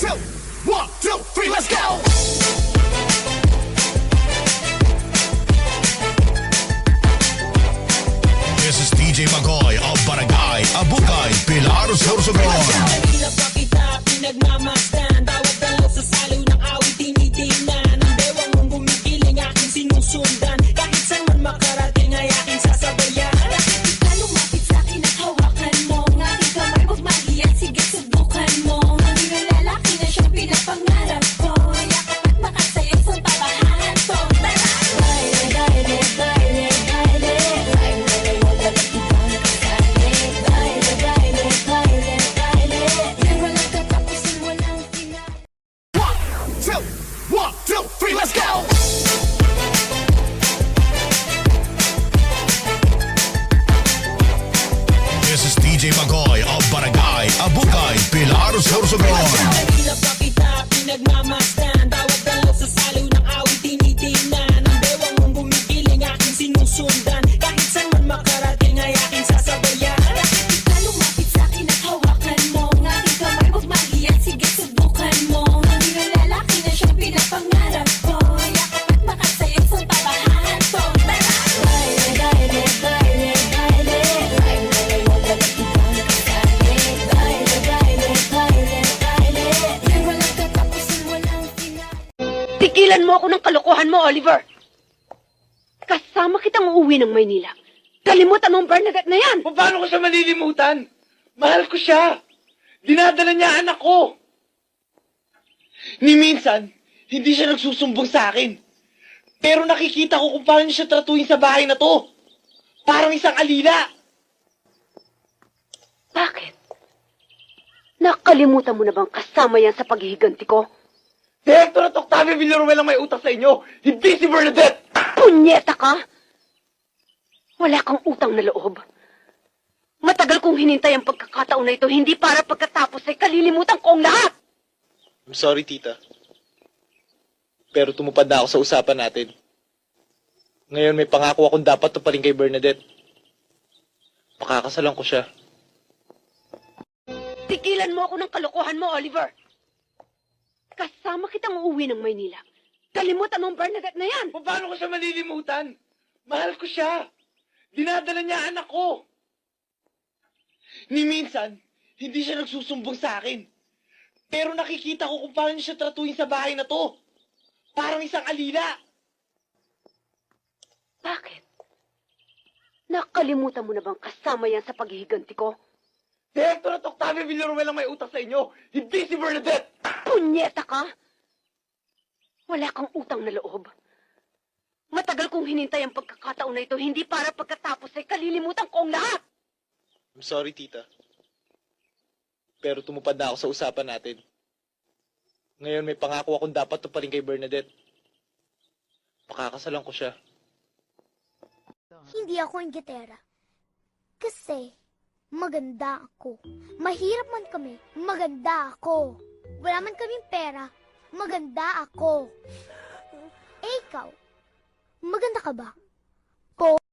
two, one, two, three, let's go! This is DJ Magoy of Barangay Abukay, Pilar, Sorsogon. Kanina pa kita pinagmamasdan. Bawat dalaw sa saliw ng awit tinitingnan. Ang bewang mong gumigiling aking sinusundan. Kahit saan man makarating ay aking sasabayan. Bakit ka lumapit sa'kin at hawakan mo? Ang aking kamay huwag mahiyan, sige subukan mo. Hindi na lalaki na siyang pinapangarap ko. Yakap at makasaya sa tabahan to. Tara! Baile, baile, baile, baile. Baile, huwag at ibang kasali. Baile, baile, baile, baile. Yan walang katapusan, walang final. One, two, three, let's go! This is DJ Magoy of Barangay Abukay, Pilar, Sorsogon. Kanina pa kita pinagmamasdan. Bawat dalaw sa saliw ng awit tinitingnan. Ang bewang mong gumigiling aking sinusundan. Kahit saan man makarating ay aking sasabayan. Bakit ka lumapit sa'kin at hawakan mo? Ang aking kamay huwag mahiyan, sige subukan mo. Hindi na lalaki na siyang pinapangarap ko. Yakap at makasaya sa tabahan to. Tara! Baile, baile, baile, baile. Baile, huwag at ibang kasali. Baile, baile, baile, baile. Yan walang katapusan, walang final. Tigilan mo ako ng kalokohan mo, Oliver! Kasama kitang uuwi ng Maynila. Kalimutan mo ang Bernadette na yan! Paano ko siya malilimutan? Mahal ko siya. Dinadala niya anak ko. Ni minsan, hindi siya nagsusumbong sa akin. Pero nakikita ko kung paano niya siya tratuhin sa bahay na to. Parang isang alila. Bakit? Nakalimutan mo na bang kasama yan sa paghihiganti ko? Direktor at Octavio Villaruel ang may utak sa inyo. Hindi si Bernadette. Punyeta ka! Wala kang utang na loob. Matagal kong hinintay ang pagkakataon na ito, hindi para pagkatapos ay kalilimutan ko ang lahat! I'm sorry, tita. Pero tumupad na ako sa usapan natin. Ngayon may pangako akong dapat tuparin kay Bernadette. Pakakasalan ko siya. Tigilan mo ako ng kalokohan mo, Oliver! Kasama kitang uuwi ng Maynila. Kalimutan mo ang Bernadette na yan! Paano ko siya malilimutan? Mahal ko siya. Dinadala niya anak ko. Ni minsan, hindi siya nagsusumbong sa akin. Pero nakikita ko kung paano niya siya tratuhin sa bahay na to. Parang isang alila. Bakit? Nakalimutan mo na bang kasama yan sa paghihiganti ko? Direktor at Octavio Villaruel ang may utak sa inyo. Hindi si Bernadette. Punyeta ka! Wala kang utang na loob. Matagal kong hinintay ang pagkakataon na ito, hindi para pagkatapos ay kalilimutan ko ang lahat! I'm sorry, tita. Pero tumupad na ako sa usapan natin. Ngayon may pangako akong dapat tuparin kay Bernadette. Pakakasalan ko siya. Hindi ako ang gitera. Kasi, maganda ako. Mahirap man kami, maganda ako. Wala man kaming pera, maganda ako. Eh, ikaw, maganda ka ba?